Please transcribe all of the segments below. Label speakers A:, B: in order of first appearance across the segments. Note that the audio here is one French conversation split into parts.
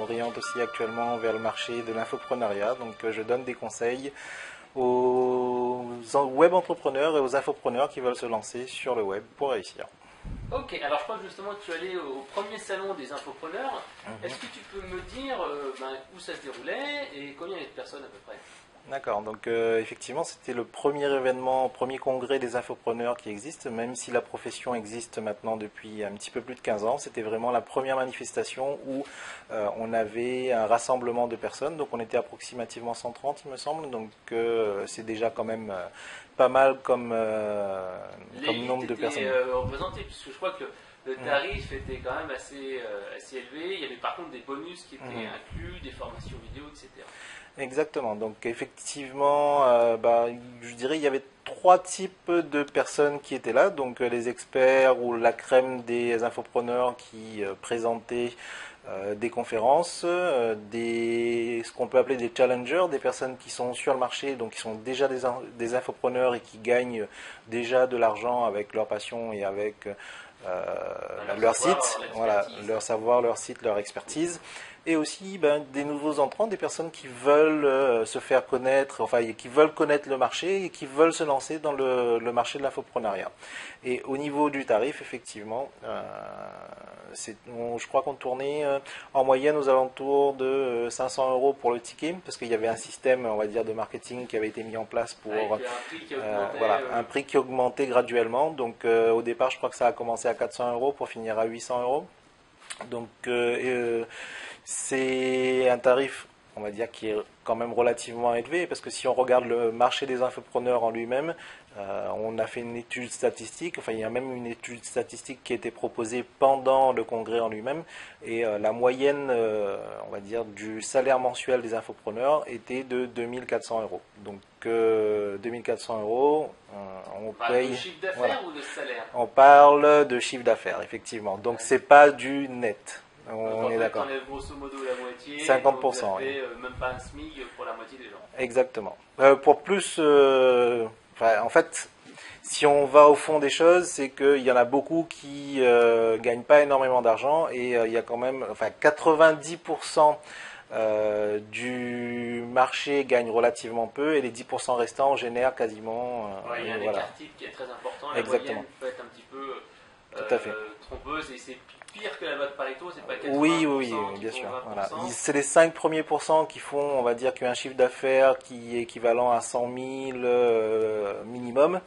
A: m'oriente aussi actuellement vers le marché de l'infopreneuriat. Donc je donne des conseils aux web entrepreneurs et aux infopreneurs qui veulent se lancer sur le web pour réussir.
B: Ok, alors je crois que justement tu es allé au premier salon des infopreneurs. Est-ce que tu peux me dire où ça se déroulait et combien il y a de personnes à peu près?
A: D'accord, donc effectivement c'était le premier événement, premier congrès des infopreneurs qui existe, même si la profession existe maintenant depuis un petit peu plus de 15 ans. C'était vraiment la première manifestation où on avait un rassemblement de personnes, donc on était approximativement 130 il me semble, donc c'est déjà quand même pas mal comme nombre de personnes.
B: Représentée, puisque je crois que le tarif était quand même assez élevé. Il y avait par contre des bonus qui étaient inclus, des formations vidéo, etc.
A: Exactement, donc effectivement, je dirais il y avait trois types de personnes qui étaient là, donc les experts ou la crème des infopreneurs qui présentaient des conférences, ce qu'on peut appeler des challengers, des personnes qui sont sur le marché, donc qui sont déjà des infopreneurs et qui gagnent déjà de l'argent avec leur passion et avec leur site, voilà, leur savoir, leur site, leur expertise. Et aussi des nouveaux entrants, des personnes qui veulent se faire connaître, enfin qui veulent connaître le marché et qui veulent se lancer dans le marché de l'infoprenariat. Et au niveau du tarif, effectivement, je crois qu'on tournait en moyenne aux alentours de 500 euros pour le ticket, parce qu'il y avait un système, on va dire, de marketing qui avait été mis en place pour un prix qui augmentait graduellement. Donc au départ, je crois que ça a commencé à 400 euros pour finir à 800 euros. Donc c'est un tarif, on va dire, qui est quand même relativement élevé, parce que si on regarde le marché des infopreneurs en lui-même, on a fait une étude statistique, enfin il y a même une étude statistique qui a été proposée pendant le congrès en lui-même, et la moyenne, on va dire, du salaire mensuel des infopreneurs était de 2400 euros. Donc 2400 euros, on paye...
B: de chiffre d'affaires ou de salaire?
A: On parle de chiffre d'affaires, effectivement. Donc c'est pas du net.
B: On est d'accord. On enlève grosso modo la moitié.
A: 50%.
B: Vous avez même pas un SMIC pour la moitié des gens.
A: Exactement. Pour plus, en fait, si on va au fond des choses, c'est qu'il y en a beaucoup qui gagnent pas énormément d'argent et il y a quand même, 90% du marché gagne relativement peu et les 10% restants génèrent quasiment.
B: Il y a un écart type qui est très important. La
A: Exactement.
B: moyenne peut être un petit peu
A: tout à fait.
B: trompeuse et c'est pire que la loi de Pareto, c'est pas 80%.
A: Oui, bien sûr. Voilà. C'est les 5 premiers pourcents qui font, on va dire, qu'un chiffre d'affaires qui est équivalent à 100 000 minimum.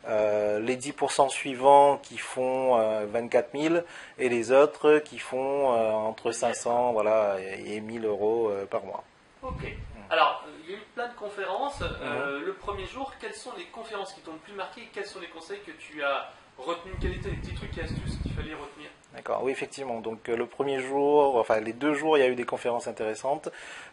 A: Les 10% suivants qui font 24 000 et les autres qui font entre 500 et 1000 euros par mois.
B: Ok. Alors, il y a eu plein de conférences. Le premier jour, quelles sont les conférences qui t'ont le plus marqué? Quels sont les conseils que tu as retenus? Quels étaient les petits trucs et astuces qu'il fallait retenir?
A: D'accord, oui, effectivement. Donc le premier jour, les 2 jours, il y a eu des conférences intéressantes.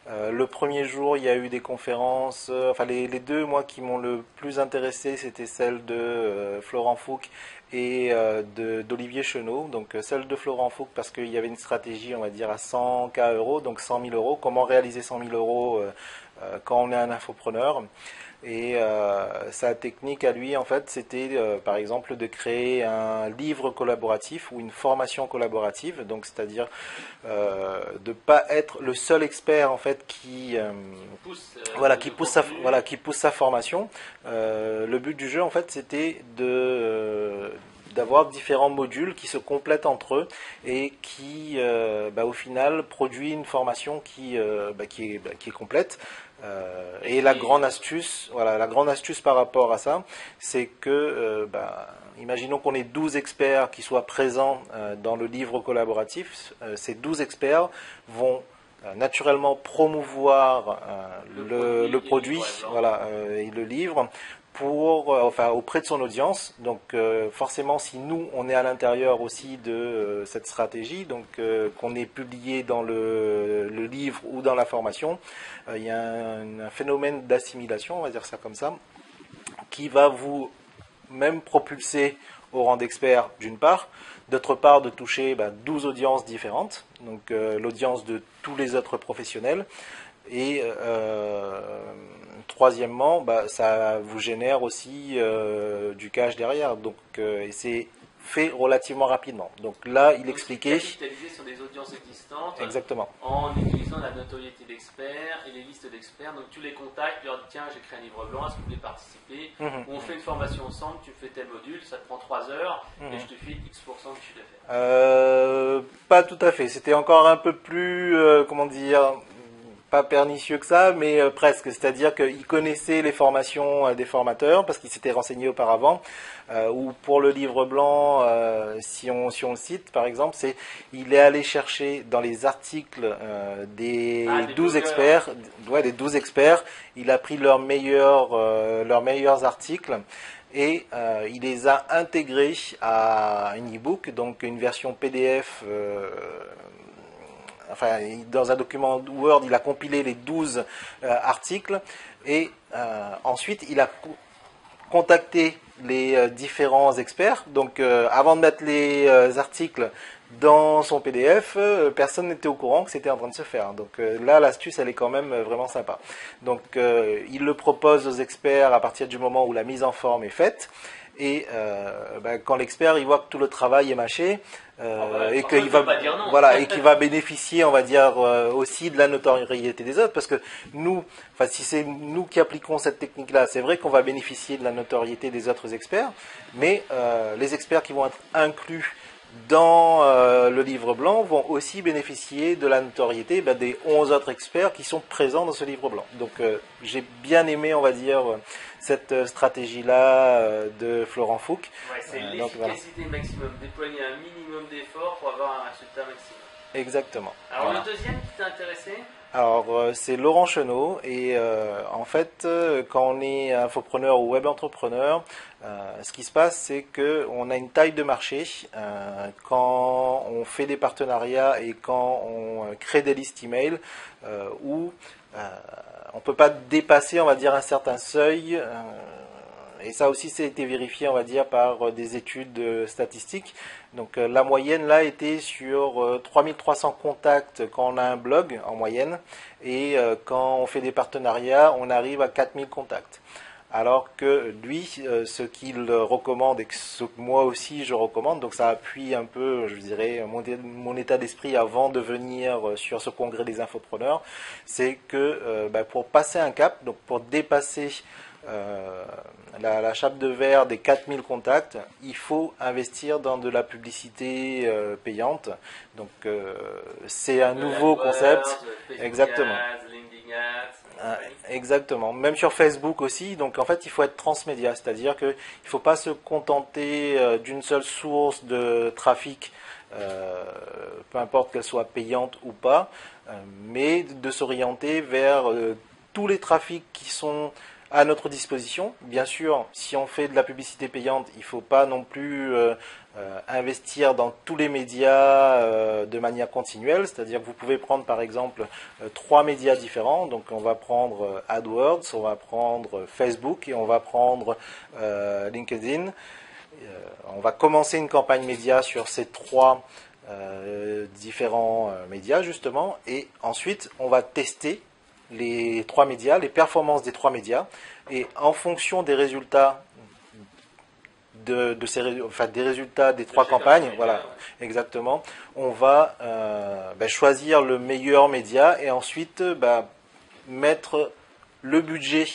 A: Le premier jour, il y a eu des conférences, les deux, moi, qui m'ont le plus intéressé, c'était celle de Florent Fouque et d'Olivier Chenot. Donc celle de Florent Fouque parce qu'il y avait une stratégie, on va dire, à 100K euros, donc 100 000 euros. Comment réaliser 100 000 euros quand on est un infopreneur. Et sa technique à lui, en fait, c'était par exemple de créer un livre collaboratif ou une formation collaborative. Donc, c'est-à-dire de ne pas être le seul expert en fait qui pousse sa formation. Le but du jeu, en fait, c'était d'avoir différents modules qui se complètent entre eux et qui, au final, produit une formation qui est complète. Et la grande astuce par rapport à ça, c'est que, imaginons qu'on ait 12 experts qui soient présents dans le livre collaboratif. Ces 12 experts vont naturellement promouvoir le produit et le livre auprès de son audience. Donc forcément, si nous on est à l'intérieur aussi de cette stratégie, donc qu'on est publié dans le livre ou dans la formation, il y a un phénomène d'assimilation, on va dire ça comme ça, qui va vous même propulser au rang d'expert d'une part, d'autre part de toucher 12 audiences différentes, donc l'audience de tous les autres professionnels, et troisièmement, ça vous génère aussi du cash derrière. Donc, c'est fait relativement rapidement. Donc là, il expliquait...
B: Capitaliser sur des audiences existantes.
A: Exactement.
B: En utilisant la notoriété d'experts et les listes d'experts. Donc tu les contactes, tu leur dis tiens, j'ai créé un livre blanc, est-ce que vous voulez participer? Ou on fait une formation ensemble, tu fais tel module, ça te prend 3 heures et je te fais X% de chiffre d'affaires.
A: Pas tout à fait. C'était encore un peu plus, comment dire, pas pernicieux que ça, mais presque. C'est-à-dire qu'il connaissait les formations des formateurs parce qu'il s'était renseigné auparavant. Ou pour le livre blanc, si on le cite par exemple, il est allé chercher dans les articles des 12 experts, des 12 experts, il a pris leurs meilleurs articles et il les a intégrés à un e-book, donc une version PDF. Enfin, dans un document Word, il a compilé les 12 articles et ensuite il a contacté les différents experts. Donc avant de mettre les articles dans son PDF, personne n'était au courant que c'était en train de se faire. Donc là, l'astuce, elle est quand même vraiment sympa. Donc il le propose aux experts à partir du moment où la mise en forme est faite. Et quand l'expert il voit que tout le travail est mâché et qu'il va et qu'il va bénéficier, on va dire aussi de la notoriété des autres, parce que nous, enfin si c'est nous qui appliquons cette technique-là, c'est vrai qu'on va bénéficier de la notoriété des autres experts, mais les experts qui vont être inclus dans le livre blanc vont aussi bénéficier de la notoriété des 11 autres experts qui sont présents dans ce livre blanc. Donc j'ai bien aimé, on va dire, cette stratégie-là de Florent Fouque.
B: Ouais, c'est l'efficacité maximum, déployer un minimum d'efforts pour avoir un résultat maximum.
A: Exactement.
B: Alors le deuxième qui t'a intéressé?
A: Alors c'est Laurent Chenot et en fait quand on est infopreneur ou web entrepreneur, ce qui se passe c'est que on a une taille de marché quand on fait des partenariats et quand on crée des listes email où on peut pas dépasser, on va dire, un certain seuil. Et ça aussi, ça a été vérifié, on va dire, par des études statistiques. Donc la moyenne, là, était sur 3300 contacts quand on a un blog, en moyenne. Et quand on fait des partenariats, on arrive à 4000 contacts. Alors que lui, ce qu'il recommande et que ce que moi aussi je recommande, donc ça appuie un peu, je dirais, mon état d'esprit avant de venir sur ce congrès des infopreneurs, c'est que pour passer un cap, donc pour dépasser la chape de verre des 4000 contacts, il faut investir dans de la publicité payante. Donc c'est un nouveau concept. Exactement. Exactement. Même sur Facebook aussi. Donc en fait, il faut être transmédia, c'est-à-dire qu'il ne faut pas se contenter d'une seule source de trafic, peu importe qu'elle soit payante ou pas, mais de s'orienter vers tous les trafics qui sont à notre disposition. Bien sûr, si on fait de la publicité payante, il ne faut pas non plus investir dans tous les médias de manière continuelle, c'est-à-dire que vous pouvez prendre par exemple 3 médias différents, donc on va prendre AdWords, on va prendre Facebook et on va prendre LinkedIn. On va commencer une campagne média sur ces 3 différents médias justement, et ensuite on va tester les 3 médias, les performances des 3 médias, et en fonction des résultats des résultats des 3 campagnes, voilà, exactement, on va choisir le meilleur média et ensuite mettre le budget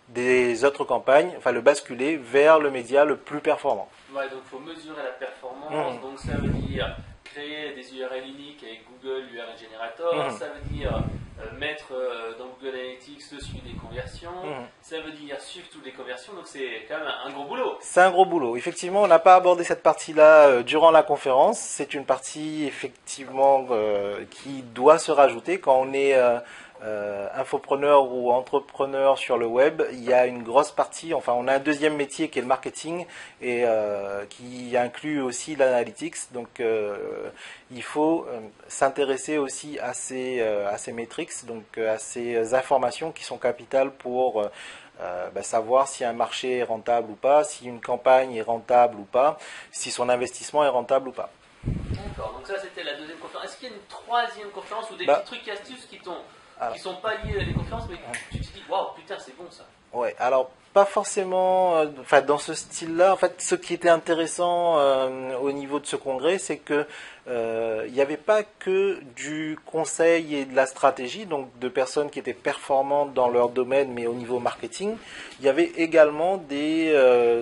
A: des autres campagnes, enfin le basculer vers le média le plus performant.
B: Ouais, donc il faut mesurer la performance, donc ça veut dire créer des URL uniques avec Google URL Generator, ça veut dire mettre dans Google Analytics le suivi des conversions, ça veut dire suivre toutes les conversions, donc c'est quand même un gros boulot.
A: C'est un gros boulot. Effectivement, on n'a pas abordé cette partie-là durant la conférence. C'est une partie effectivement qui doit se rajouter quand on est infopreneur ou entrepreneur sur le web. Il y a une grosse partie, enfin on a un deuxième métier qui est le marketing et qui inclut aussi l'analytics. Donc il faut s'intéresser aussi à ces métriques, donc à ces informations qui sont capitales pour savoir si un marché est rentable ou pas, si une campagne est rentable ou pas, si son investissement est rentable ou pas.
B: D'accord, donc ça c'était la deuxième conférence. Est-ce qu'il y a une troisième conférence ou des petits trucs et astuces qui sont pas liés à des conférences, mais tu te dis waouh, putain, c'est bon ça?
A: Ouais, alors pas forcément, enfin dans ce style-là. En fait, ce qui était intéressant au niveau de ce congrès, c'est que il n'y avait pas que du conseil et de la stratégie, donc de personnes qui étaient performantes dans leur domaine, mais au niveau marketing. Il y avait également des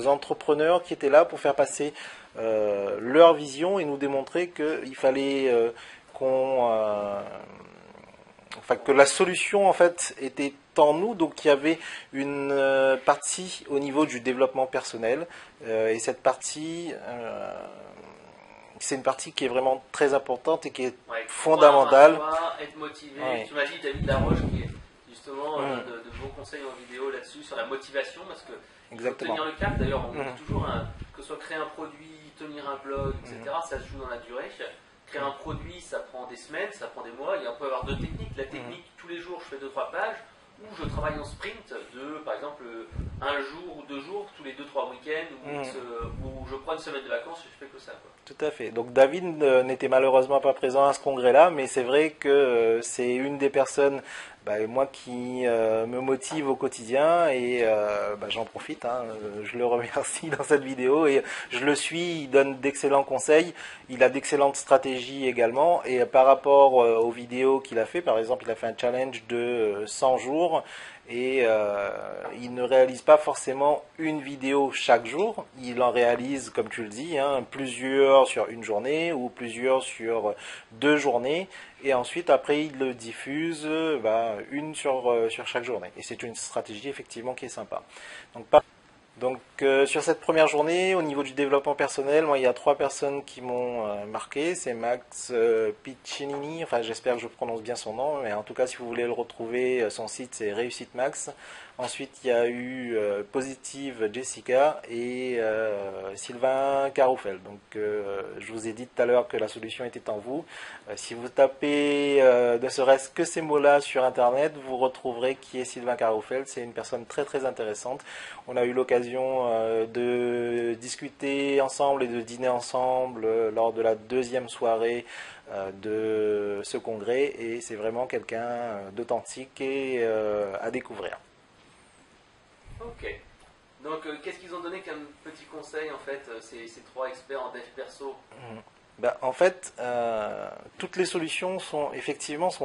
A: entrepreneurs qui étaient là pour faire passer leur vision et nous démontrer qu'il fallait qu'on enfin que la solution en fait était en nous, donc il y avait une partie au niveau du développement personnel et cette partie c'est une partie qui est vraiment très importante et qui est fondamentale.
B: Être motivé.
A: Ouais.
B: Tu m'as dit David Laroche qui justement de bons conseils en vidéo là-dessus sur la motivation parce que
A: Exactement.
B: tenir le cap. D'ailleurs, on dit toujours que ce soit créer un produit, tenir un blog, etc. Ça se joue dans la durée. Créer un produit, ça prend des semaines, ça prend des mois, et on peut avoir deux techniques. La technique, tous les jours, je fais 2-3 pages, ou je travaille en sprint de, par exemple, un jour ou 2 jours, tous les 2-3 week-ends, où je prends une semaine de vacances et je fais que ça. Quoi.
A: Tout à fait. Donc David n'était malheureusement pas présent à ce congrès-là, mais c'est vrai que c'est une des personnes moi qui me motive au quotidien et j'en profite, je le remercie dans cette vidéo et je le suis, il donne d'excellents conseils, il a d'excellentes stratégies également et par rapport aux vidéos qu'il a fait, par exemple il a fait un challenge de 100 jours et il ne réalise pas forcément une vidéo chaque jour, il en réalise comme tu le dis, plusieurs sur une journée ou plusieurs sur 2 journées et ensuite après il le diffuse une sur chaque journée et c'est une stratégie effectivement qui est sympa. Donc sur cette première journée, au niveau du développement personnel, moi il y a 3 personnes qui m'ont marqué. C'est Max Piccinini, enfin j'espère que je prononce bien son nom, mais en tout cas si vous voulez le retrouver, son site c'est Réussite Max. Ensuite il y a eu Positive Jessica et Sylvain Caroufel. Donc je vous ai dit tout à l'heure que la solution était en vous. Si vous tapez ne serait-ce que ces mots-là sur internet, vous retrouverez qui est Sylvain Caroufel. C'est une personne très très intéressante. On a eu l'occasion de discuter ensemble et de dîner ensemble lors de la 2e soirée de ce congrès et c'est vraiment quelqu'un d'authentique et à découvrir.
B: Ok. Donc qu'est-ce qu'ils ont donné comme petit conseil en fait ces 3 experts en dev perso?
A: En fait, toutes les solutions sont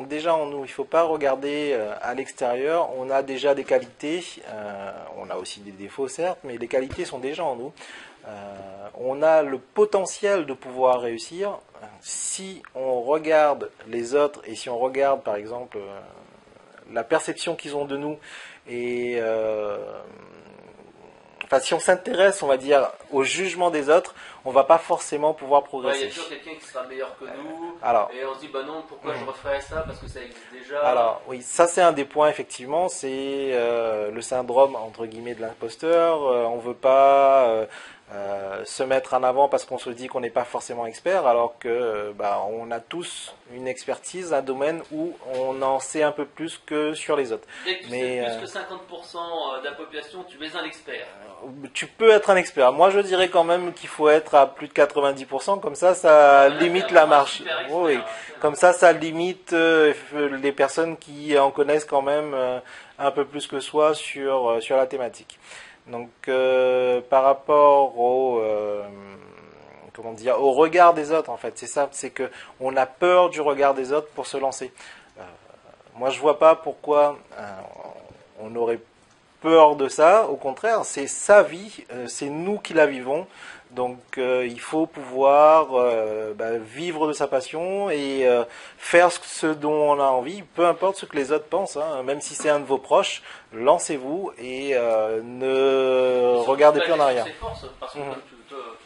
A: déjà en nous. Il ne faut pas regarder à l'extérieur. On a déjà des qualités. On a aussi des défauts, certes, mais les qualités sont déjà en nous. On a le potentiel de pouvoir réussir. Si on regarde les autres et si on regarde, par exemple, la perception qu'ils ont de nous et si on s'intéresse, on va dire, au jugement des autres, on va pas forcément pouvoir progresser.
B: Il y a toujours quelqu'un qui sera meilleur que nous, et on se dit, non, pourquoi je referais ça, parce que ça existe déjà.
A: Alors, oui, ça c'est un des points, effectivement, c'est le syndrome, entre guillemets, de l'imposteur. On veut pas se mettre en avant parce qu'on se dit qu'on n'est pas forcément expert, alors que on a tous une expertise, un domaine où on en sait un peu plus que sur les autres.
B: Dès que tu sais plus que 50% de la population, tu es un expert.
A: Tu peux être un expert. Moi, je dirais quand même qu'il faut être à plus de 90%. Comme ça limite la marche. Oui, comme ça limite les personnes qui en connaissent quand même un peu plus que soi sur la thématique. Donc, par rapport au regard des autres, en fait, c'est ça. C'est que on a peur du regard des autres pour se lancer. Moi, je vois pas pourquoi on aurait peur de ça. Au contraire, c'est sa vie, c'est nous qui la vivons. Donc il faut pouvoir vivre de sa passion et faire ce dont on a envie, peu importe ce que les autres pensent, même si c'est un de vos proches, lancez-vous et ne regardez plus en arrière.
B: Parce que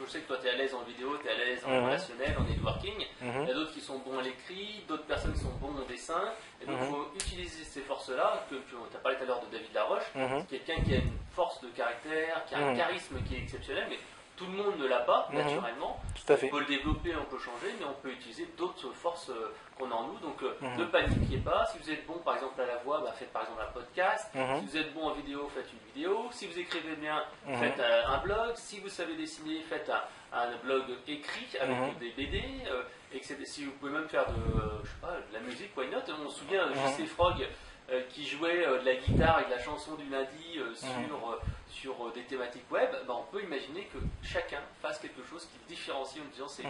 B: je sais que toi tu es à l'aise en vidéo, tu es à l'aise en relationnel, en networking, il y a d'autres qui sont bons à l'écrit, d'autres personnes qui sont bons au dessin, et donc il faut utiliser ces forces-là, que tu as parlé tout à l'heure de David Laroche, c'est quelqu'un qui a une force de caractère, qui a un charisme qui est exceptionnel, mais tout le monde ne l'a pas, naturellement.
A: Tout à fait.
B: On peut le développer, on peut changer, mais on peut utiliser d'autres forces qu'on a en nous. Donc, ne paniquez pas. Si vous êtes bon, par exemple, à la voix, faites par exemple un podcast. Si vous êtes bon en vidéo, faites une vidéo. Si vous écrivez bien, faites un blog. Si vous savez dessiner, faites un blog écrit avec des BD. Si vous pouvez même faire de la musique, why not? On se souvient, J.C. Frog, qui jouait de la guitare et de la chanson du lundi sur des thématiques web, ben, on peut imaginer que chacun fasse quelque chose qui le différencie en disant c'est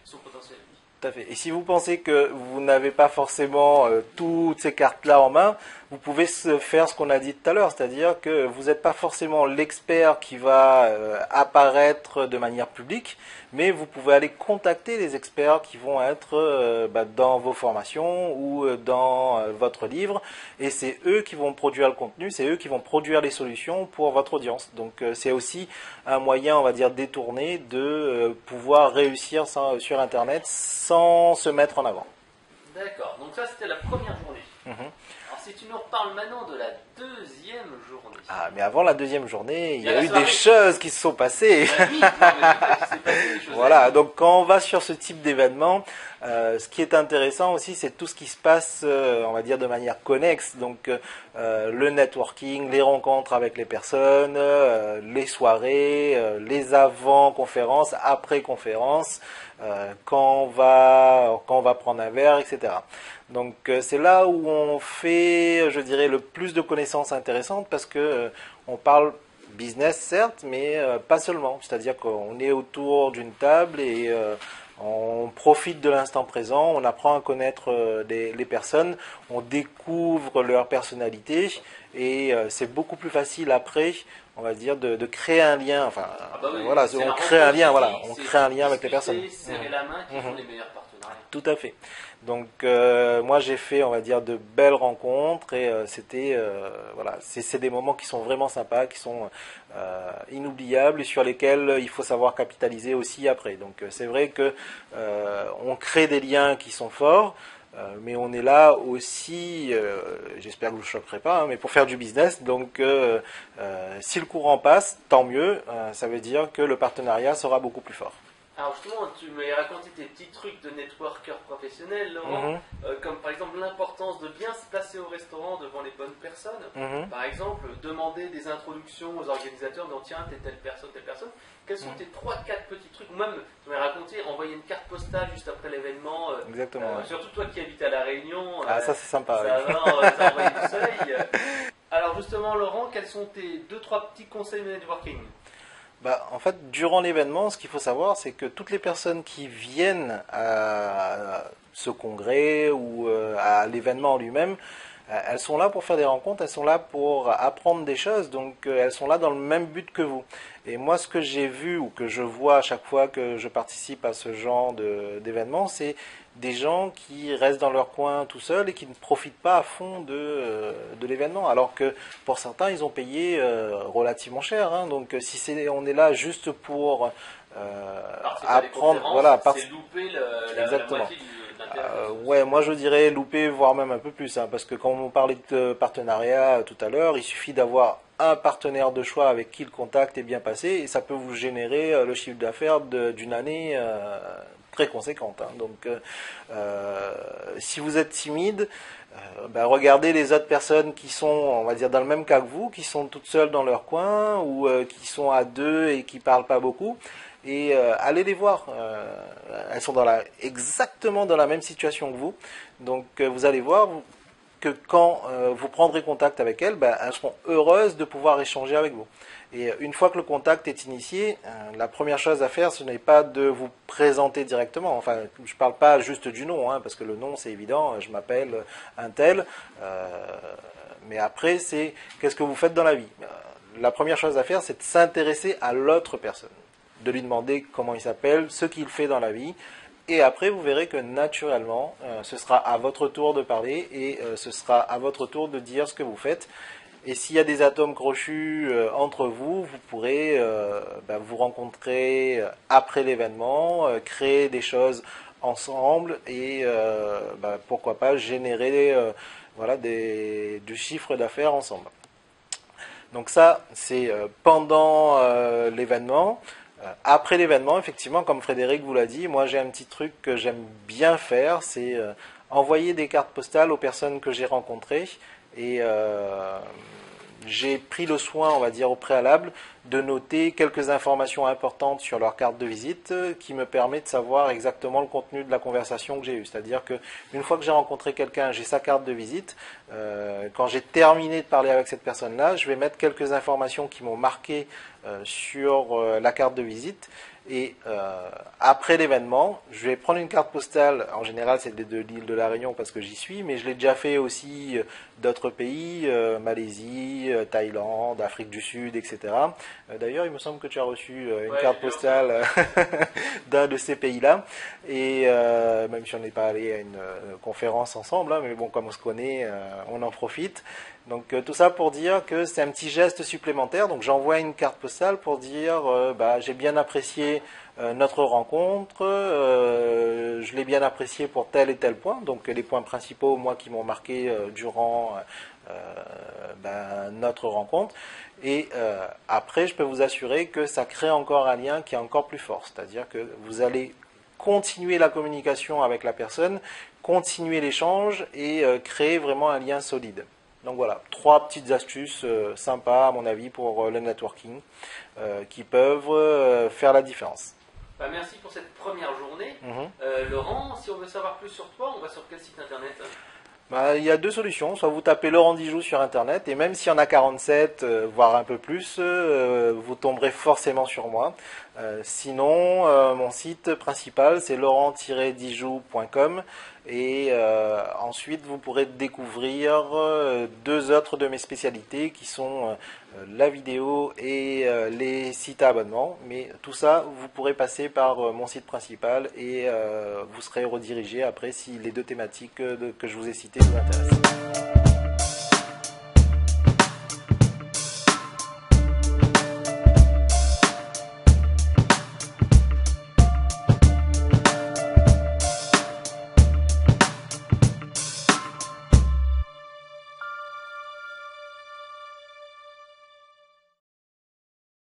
B: son potentiel à lui.
A: Tout à fait. Et si vous pensez que vous n'avez pas forcément toutes ces cartes-là en main, vous pouvez faire ce qu'on a dit tout à l'heure, c'est-à-dire que vous n'êtes pas forcément l'expert qui va apparaître de manière publique, mais vous pouvez aller contacter les experts qui vont être dans vos formations ou dans votre livre, et c'est eux qui vont produire le contenu, c'est eux qui vont produire les solutions pour votre audience. Donc c'est aussi un moyen, on va dire, détourné de pouvoir réussir sur Internet sans se mettre en avant.
B: D'accord, donc ça c'était la première journée. Alors si tu nous reparles maintenant de la deuxième journée.
A: Ah, mais avant la deuxième journée, il y a eu des choses qui se sont passées. Voilà, donc quand on va sur ce type d'événement, ce qui est intéressant aussi, c'est tout ce qui se passe, on va dire, de manière connexe. Donc le networking, les rencontres avec les personnes, les soirées, les avant-conférences, après-conférences, quand on va prendre un verre, etc. Donc c'est là où on fait, je dirais, le plus de connaissances intéressantes parce que on parle business certes, mais pas seulement. C'est-à-dire qu'on est autour d'une table et on profite de l'instant présent, on apprend à connaître les personnes, on découvre leur personnalité et c'est beaucoup plus facile après, on va dire, de créer un lien. Enfin, voilà, on crée un lien, voilà, on crée un lien avec les personnes.
B: Serrer la main qui font les meilleurs partenariats.
A: Tout à fait. Donc moi j'ai fait, on va dire, de belles rencontres et c'était voilà, c'est des moments qui sont vraiment sympas, qui sont inoubliables et sur lesquels il faut savoir capitaliser aussi après. Donc c'est vrai que on crée des liens qui sont forts. Mais on est là aussi, j'espère que je ne vous choquerai pas, mais pour faire du business. Donc, si le courant passe, tant mieux. Ça veut dire que le partenariat sera beaucoup plus fort.
B: Alors justement, tu m'as raconté tes petits trucs de networker professionnel, Laurent, comme par exemple l'importance de bien se placer au restaurant devant les bonnes personnes. Par exemple, demander des introductions aux organisateurs, disant tiens, t'es telle personne. Quels sont tes 3-4 petits trucs, ou même, tu m'as raconté, envoyer une carte postale juste après l'événement.
A: Exactement.
B: Surtout toi qui habites à La Réunion.
A: Ça c'est sympa.
B: Ça envoie du soleil. Alors justement, Laurent, quels sont tes 2-3 petits conseils de networking?
A: En fait, durant l'événement, ce qu'il faut savoir, c'est que toutes les personnes qui viennent à ce congrès ou à l'événement en lui-même, elles sont là pour faire des rencontres, elles sont là pour apprendre des choses, donc elles sont là dans le même but que vous. Et moi, ce que j'ai vu ou que je vois à chaque fois que je participe à ce genre d'événement, c'est des gens qui restent dans leur coin tout seuls et qui ne profitent pas à fond de l'événement. Alors que pour certains, ils ont payé relativement cher. Hein. Donc si on est là juste pour apprendre, voilà,
B: c'est louper la moitié de l'intérêt.
A: Ouais, moi je dirais louper, voire même un peu plus, hein, parce que quand on parlait de partenariat tout à l'heure, il suffit d'avoir un partenaire de choix avec qui le contact est bien passé et ça peut vous générer le chiffre d'affaires d'une année très conséquente. Hein. Donc, si vous êtes timide, regardez les autres personnes qui sont, on va dire, dans le même cas que vous, qui sont toutes seules dans leur coin ou qui sont à deux et qui parlent pas beaucoup. Et allez les voir. Elles sont exactement dans la même situation que vous. Donc, vous allez voir que quand vous prendrez contact avec elles, elles seront heureuses de pouvoir échanger avec vous. Et une fois que le contact est initié, la première chose à faire, ce n'est pas de vous présenter directement. Enfin, je ne parle pas juste du nom, hein, parce que le nom, c'est évident, je m'appelle un tel. Mais après, c'est qu'est-ce que vous faites dans la vie. La première chose à faire, c'est de s'intéresser à l'autre personne, de lui demander comment il s'appelle, ce qu'il fait dans la vie. Et après, vous verrez que naturellement, ce sera à votre tour de parler et ce sera à votre tour de dire ce que vous faites. Et s'il y a des atomes crochus entre vous, vous pourrez vous rencontrer après l'événement, créer des choses ensemble et pourquoi pas générer du chiffre d'affaires ensemble. Donc ça, c'est pendant l'événement. Après l'événement, effectivement, comme Frédéric vous l'a dit, moi j'ai un petit truc que j'aime bien faire, c'est envoyer des cartes postales aux personnes que j'ai rencontrées et j'ai pris le soin, on va dire au préalable, de noter quelques informations importantes sur leur carte de visite qui me permet de savoir exactement le contenu de la conversation que j'ai eue. C'est-à-dire qu'une fois que j'ai rencontré quelqu'un, j'ai sa carte de visite. Quand j'ai terminé de parler avec cette personne-là, je vais mettre quelques informations qui m'ont marqué sur la carte de visite. Et après l'événement, je vais prendre une carte postale. En général, c'est de l'île de la Réunion parce que j'y suis, mais je l'ai déjà fait aussi d'autres pays, Malaisie, Thaïlande, Afrique du Sud, etc. D'ailleurs, il me semble que tu as reçu une carte postale d'un de ces pays-là. Et même si on n'est pas allé à une conférence ensemble, hein, mais bon, comme on se connaît, on en profite. Donc tout ça pour dire que c'est un petit geste supplémentaire. Donc j'envoie une carte postale pour dire j'ai bien apprécié notre rencontre, je l'ai bien apprécié pour tel et tel point. Donc les points principaux, moi, qui m'ont marqué durant notre rencontre. Et après, je peux vous assurer que ça crée encore un lien qui est encore plus fort. C'est-à-dire que vous allez continuer la communication avec la personne, continuer l'échange et créer vraiment un lien solide. Donc voilà, 3 petites astuces sympas à mon avis pour le networking qui peuvent faire la différence.
B: Merci pour cette première journée. Laurent, si on veut savoir plus sur toi, on va sur quel site internet ?
A: Il y a 2 solutions, soit vous tapez Laurent Dijoux sur internet, et même s'il y en a 47, voire un peu plus, vous tomberez forcément sur moi. Sinon, mon site principal c'est laurent-dijoux.com, et ensuite vous pourrez découvrir 2 autres de mes spécialités qui sont la vidéo et les sites à abonnement. Mais tout ça, vous pourrez passer par mon site principal et vous serez redirigé après si les 2 thématiques que je vous ai citées vous intéressent.